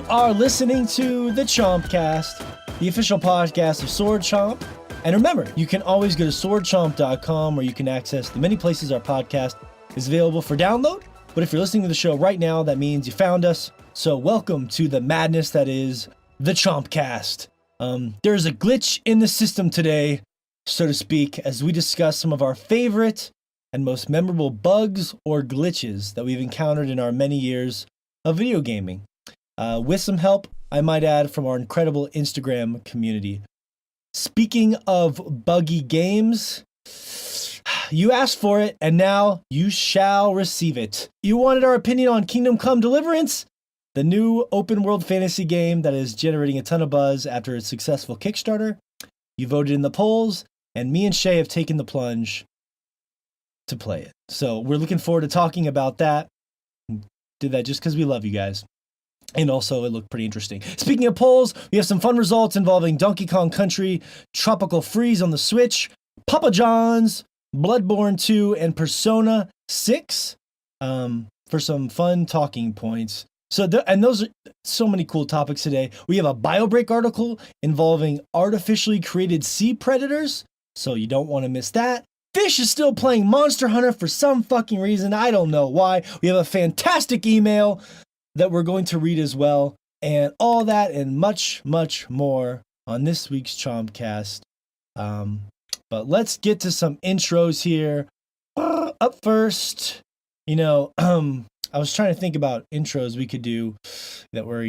are listening to the Chompcast, the official podcast of Sword Chomp. And remember, you can always go to swordchomp.com where you can access the many places our podcast is available for download. But if you're listening to the show right now, that means you found us. So welcome to the madness that is the Chompcast. There's a glitch in the system today, so to speak, as we discuss some of our favorite and most memorable bugs or glitches that we've encountered in our many years of video gaming. With some help, I might add, from our incredible Instagram community. Speaking of buggy games, you asked for it, and now you shall receive it. You wanted our opinion on Kingdom Come Deliverance, the new open-world fantasy game that is generating a ton of buzz after its successful Kickstarter. You voted in the polls, and me and Shay have taken the plunge to play it. So we're looking forward to talking about that. Did that just because we love you guys. And also, it looked pretty interesting. Speaking of polls, we have some fun results involving Donkey Kong Country, Tropical Freeze on the Switch, Papa John's, Bloodborne 2, and Persona 6 for some fun talking points. So, those are so many cool topics today. We have a BioBreak article involving artificially created sea predators, so you don't want to miss that. Fish is still playing Monster Hunter for some fucking reason. I don't know why. We have a fantastic email that we're going to read as well, and all that and much, much more on this week's Chompcast. But let's get to some intros here. Up first, I was trying to think about intros we could do that were,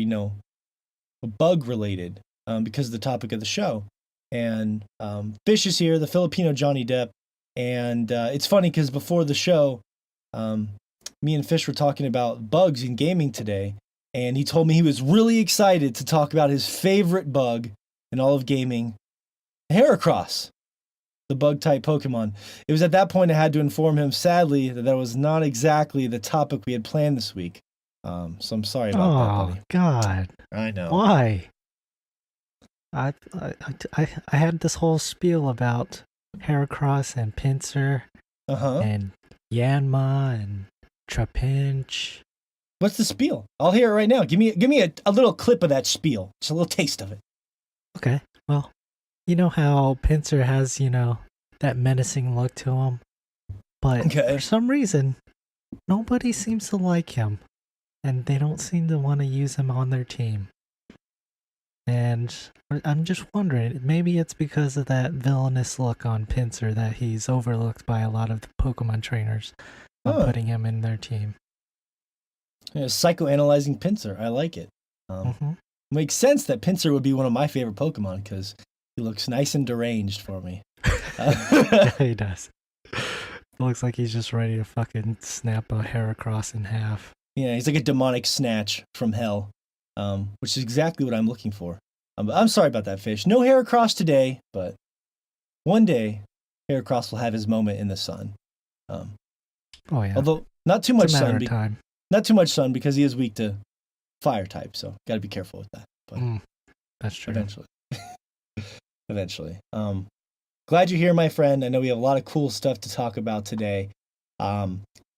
bug related, because of the topic of the show. And Fish is here, the Filipino Johnny Depp, and it's funny because before the show, me and Fish were talking about bugs in gaming today, and he told me he was really excited to talk about his favorite bug in all of gaming, Heracross, the bug-type Pokemon. It was at that point I had to inform him, sadly, that was not exactly the topic we had planned this week. So I'm sorry about that, buddy. Oh, God. I know. Why? I had this whole spiel about Heracross and Pinsir and Yanma and Trapinch. What's the spiel? I'll hear it right now. Give me a little clip of that spiel. Just a little taste of it. Okay, well, you know how Pinsir has, that menacing look to him? But for some reason, nobody seems to like him. And they don't seem to want to use him on their team. And I'm just wondering, maybe it's because of that villainous look on Pinsir that he's overlooked by a lot of the Pokemon trainers. Putting him in their team. Yeah, psychoanalyzing Pinsir. I like it. Makes sense that Pinsir would be one of my favorite Pokemon because he looks nice and deranged for me. Yeah, he does. Looks like he's just ready to fucking snap a Heracross in half. Yeah, he's like a demonic snatch from hell, which is exactly what I'm looking for. I'm sorry about that, Fish. No Heracross today, but one day Heracross will have his moment in the sun. Oh yeah. Although not too much sun. Not too much sun because he is weak to fire type, so got to be careful with that. But that's true. Eventually. Glad you're here, my friend. I know we have a lot of cool stuff to talk about today.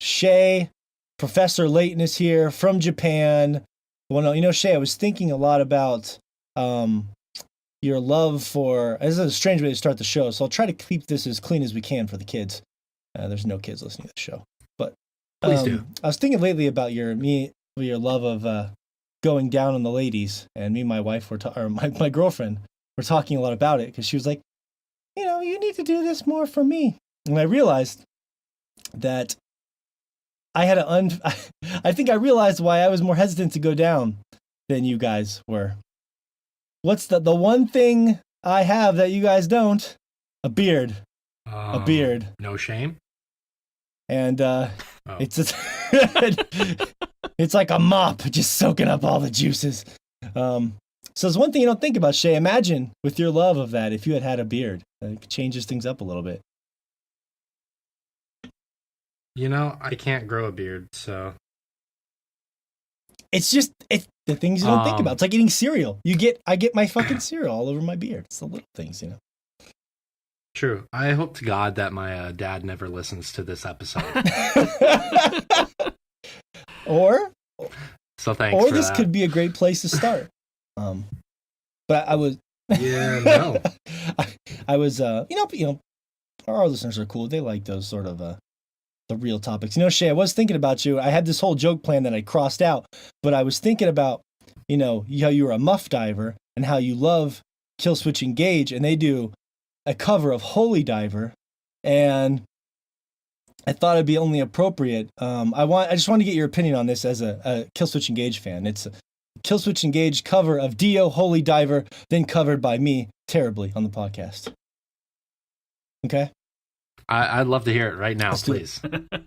Shay, Professor Layton is here from Japan. Well, Shay, I was thinking a lot about your love for. This is a strange way to start the show, so I'll try to keep this as clean as we can for the kids. There's no kids listening to the show. But please do. I was thinking lately about your love of going down on the ladies, and me and my wife my girlfriend were talking a lot about it because she was like, you need to do this more for me. And I realized that I had I think I realized why I was more hesitant to go down than you guys were. What's the one thing I have that you guys don't? A beard. A beard. No shame. And it's like a mop, just soaking up all the juices. So there's one thing you don't think about, Shay. Imagine with your love of that, if you had a beard, it changes things up a little bit. I can't grow a beard, so it's just the things you don't think about. It's like eating cereal. I get my fucking cereal all over my beard. It's the little things, True. I hope to God that my dad never listens to this episode. Or So thanks. Or for this that. could be a great place to start. But I was. Yeah, no. I was. Our listeners are cool. They like those sort of the real topics. Shay, I was thinking about you. I had this whole joke plan that I crossed out, but I was thinking about, how you were a muff diver and how you love Killswitch Engage, and they do a cover of Holey Diver, and I thought it'd be only appropriate. I just want to get your opinion on this as a Killswitch Engage fan. It's a Killswitch Engage cover of Dio Holey Diver, then covered by me terribly on the podcast. Okay? I'd love to hear it right now, please.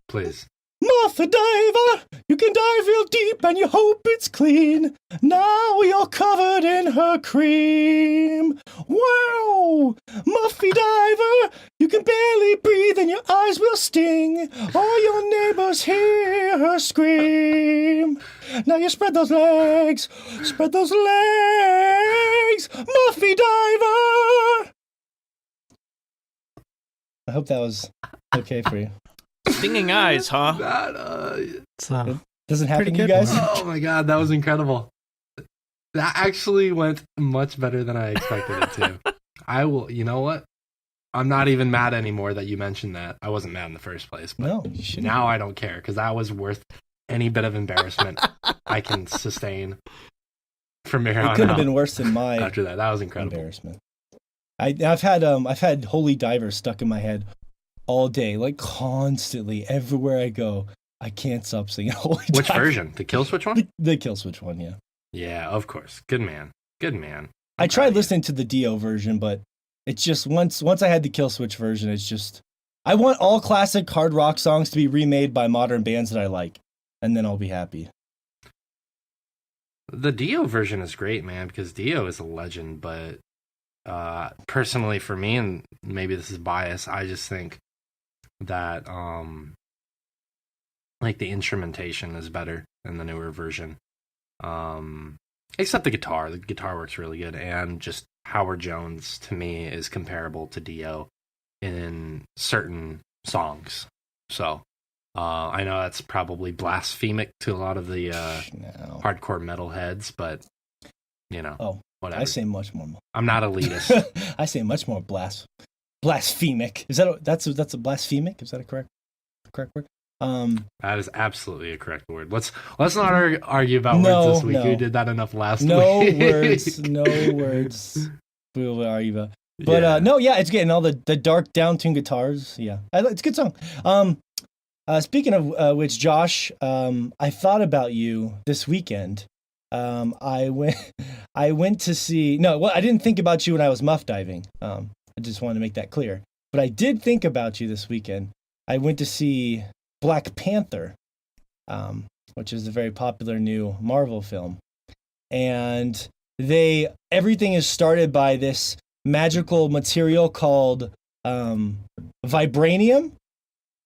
Please. Muff diver, you can dive real deep and you hope it's clean. Now you're covered in her cream. Wow! Muffy diver, you can barely breathe and your eyes will sting. All your neighbors hear her scream. Now you spread those legs, Muffy diver! I hope that was okay for you. Stinging eyes, huh? That, doesn't happen to you guys? Oh my god, that was incredible. That actually went much better than I expected it to. I will, you know what? I'm not even mad anymore that you mentioned that. I wasn't mad in the first place, but no, you shouldn't. Now I don't care because that was worth any bit of embarrassment I can sustain from here on out. It couldn't have been worse than my after that. That was incredible. Embarrassment. I've had Holey Diver stuck in my head all day, like constantly, everywhere I go. I can't stop singing Holey Diver. Which version? The Killswitch one? The Killswitch one, yeah. Yeah, of course. Good man. I tried listening to the Dio version, but it's just once I had the Killswitch version, it's just I want all classic hard rock songs to be remade by modern bands that I like, and then I'll be happy. The Dio version is great, man, because Dio is a legend, but personally for me, and maybe this is bias, I just think that like the instrumentation is better in the newer version, except the guitar works really good, and just Howard Jones to me is comparable to Dio in certain songs. So I know that's probably blasphemic to a lot of the hardcore metal heads, but whatever. I say much more. I'm not elitist. I say much more blasphemic. Is that's a blasphemic? Is that a correct word? That is absolutely a correct word. Let's not argue about words this week. No. We did that enough last no week. No words. We will argue about. But it's getting all the dark down-tuned guitars. Yeah, it's a good song. Speaking of which, Josh, I thought about you this weekend. I went to see. I didn't think about you when I was muff diving. I just wanted to make that clear. But I did think about you this weekend. I went to see Black Panther, which is a very popular new Marvel film, and everything is started by this magical material called vibranium.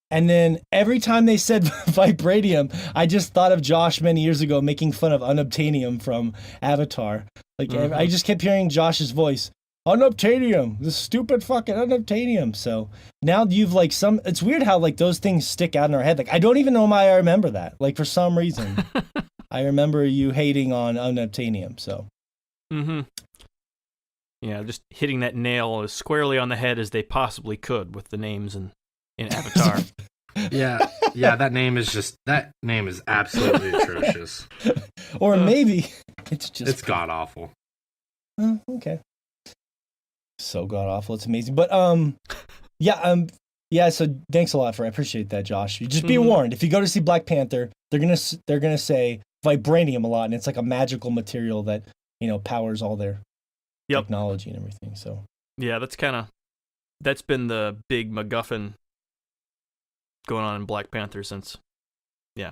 And then every time they said vibranium, I just thought of Josh many years ago making fun of unobtainium from Avatar. I just kept hearing Josh's voice, unobtainium, this stupid fucking unobtainium. So now you've it's weird how those things stick out in our head. I don't even know why I remember that. For some reason, I remember you hating on unobtainium. So. Mm-hmm. Yeah, just hitting that nail as squarely on the head as they possibly could with the names in Avatar. yeah, that name is absolutely atrocious. Or maybe it's god awful. Okay. So god awful, it's amazing. But so thanks a lot I appreciate that, Josh. You just be warned, if you go to see Black Panther, they're gonna say vibranium a lot, and it's like a magical material that powers all their technology and everything. So yeah, that's been the big MacGuffin going on in Black Panther since. Yeah.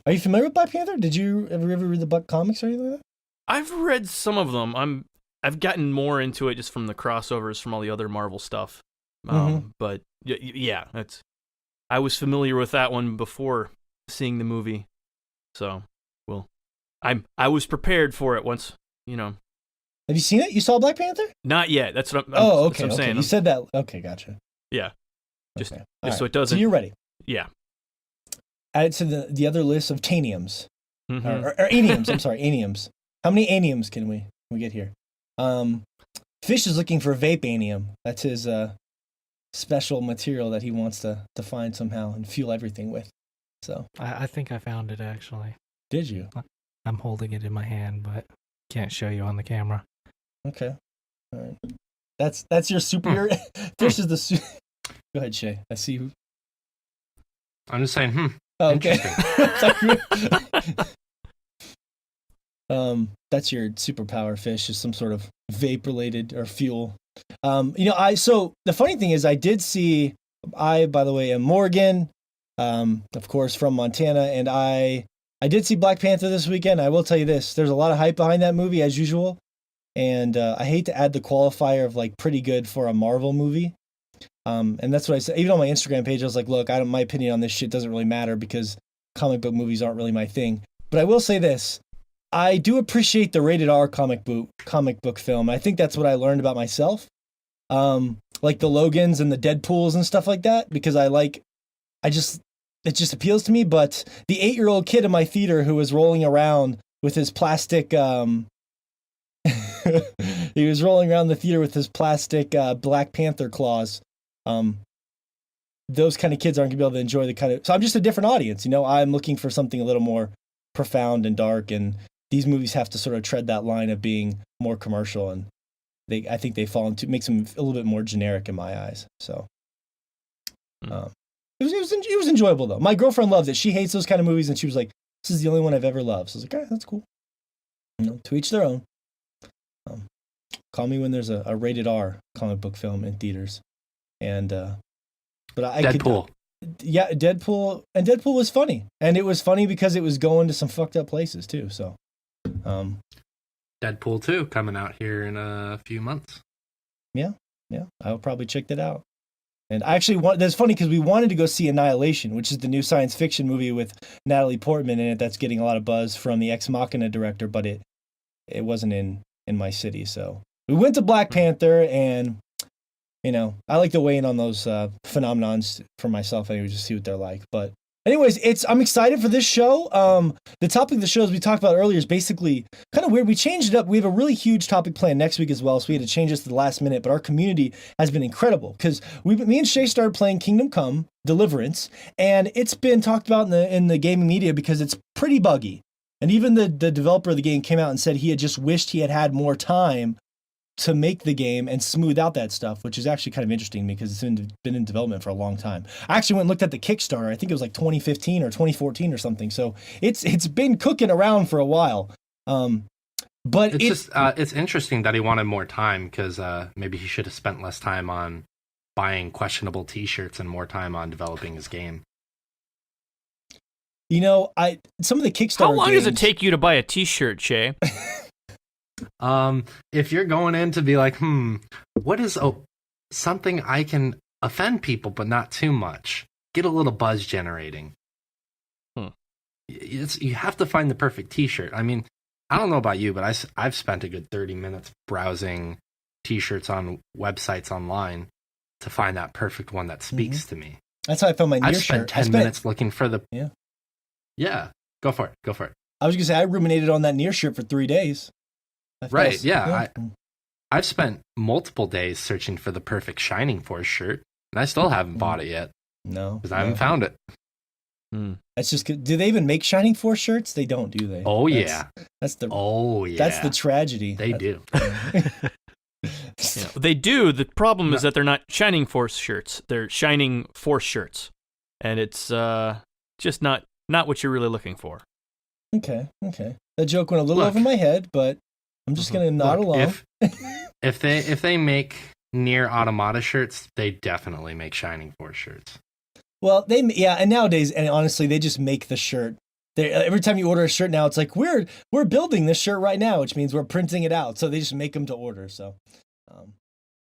Are you familiar with Black Panther? Did you ever read the comics or anything like that? I've read some of them. I've gotten more into it just from the crossovers from all the other Marvel stuff. But yeah, I was familiar with that one before seeing the movie. So, I was prepared for it once, Have you seen it? You saw Black Panther? Not yet. That's what I'm okay. That's what I'm saying. You said that. Okay, gotcha. Yeah. Just right. so it doesn't. So you're ready. Yeah. Add it to the other list of taniums. or aniums. I'm sorry, aniums. How many aniums can we get here? Fish is looking for vape anium. That's his special material that he wants to find somehow and fuel everything with. So I think I found it actually. Did you? I'm holding it in my hand, but can't show you on the camera. Okay. All right. That's your super. Fish is the. Go ahead, Shay. I see you. I'm just saying. Oh, okay. That's your superpower, Fish, is some sort of vape related or fuel. So the funny thing is, I did see. By the way, am Morgan, of course, from Montana, and I did see Black Panther this weekend. I will tell you this: there's a lot of hype behind that movie, as usual. And I hate to add the qualifier of like pretty good for a Marvel movie. And that's what I said. Even on my Instagram page, I was like, look, my opinion on this shit doesn't really matter because comic book movies aren't really my thing. But I will say this. I do appreciate the rated R comic book film. I think that's what I learned about myself. Like the Logans and the Deadpools and stuff like that, because it just appeals to me. But the 8-year-old kid in my theater who was rolling around with his plastic, he was rolling around the theater with his plastic Black Panther claws. Those kind of kids aren't going to be able to enjoy the kind of... So I'm just a different audience, I'm looking for something a little more profound and dark, and these movies have to sort of tread that line of being more commercial, and I think they fall into... makes them a little bit more generic in my eyes, so... It was enjoyable, though. My girlfriend loved it. She hates those kind of movies, and she was like, this is the only one I've ever loved. So I was like, all right, that's cool. To each their own. Call me when there's a rated R comic book film in theaters. And but Deadpool. Deadpool was funny. And it was funny because it was going to some fucked up places too. So Deadpool 2 coming out here in a few months. Yeah. I'll probably check that out. And I actually that's funny because we wanted to go see Annihilation, which is the new science fiction movie with Natalie Portman in it that's getting a lot of buzz from the Ex Machina director, but it wasn't in my city. So we went to Black Panther, and I like to weigh in on those phenomenons for myself anyway, just see what they're like. But anyways, I'm excited for this show. The topic of the show, as we talked about earlier, is basically kind of weird. We changed it up. We have a really huge topic planned next week as well, so we had to change this to the last minute. But our community has been incredible because me and Shay started playing Kingdom Come Deliverance, and it's been talked about in the gaming media because it's pretty buggy. And even the developer of the game came out and said he had just wished he had had more time to make the game and smooth out that stuff, which is actually kind of interesting because it's been in development for a long time. I actually went and looked at the Kickstarter. I think it was like 2015 or 2014 or something. So it's been cooking around for a while. But it's interesting that he wanted more time because maybe he should have spent less time on buying questionable T-shirts and more time on developing his game. Some of the Kickstarter How long games, does it take you to buy a T-shirt, Shay? If you're going in to be like, what is something I can offend people but not too much, get a little buzz generating. You have to find the perfect T-shirt. I mean, I don't know about you, but I've spent a good 30 minutes browsing T-shirts on websites online to find that perfect one that speaks to me. That's how I found my near I've spent 10 minutes looking for the... Yeah, go for it. I was going to say, I ruminated on that near shirt for 3 days. Right, yeah. I've spent multiple days searching for the perfect Shining Force shirt, and I still haven't bought it yet. No. Because I haven't found it. That's just good. Do they even make Shining Force shirts? They don't, do they? That's the tragedy. They do. They do. The problem is that they're not Shining Force shirts. They're Shining Force shirts. And it's just not what you're really looking for. Okay. That joke went a little over my head, but I'm just going to nod along. If they make Nier Automata shirts, they definitely make Shining Force shirts. Well, and nowadays, and honestly, they just make the shirt. Every time you order a shirt now, it's like we're building this shirt right now, which means we're printing it out. So they just make them to order. So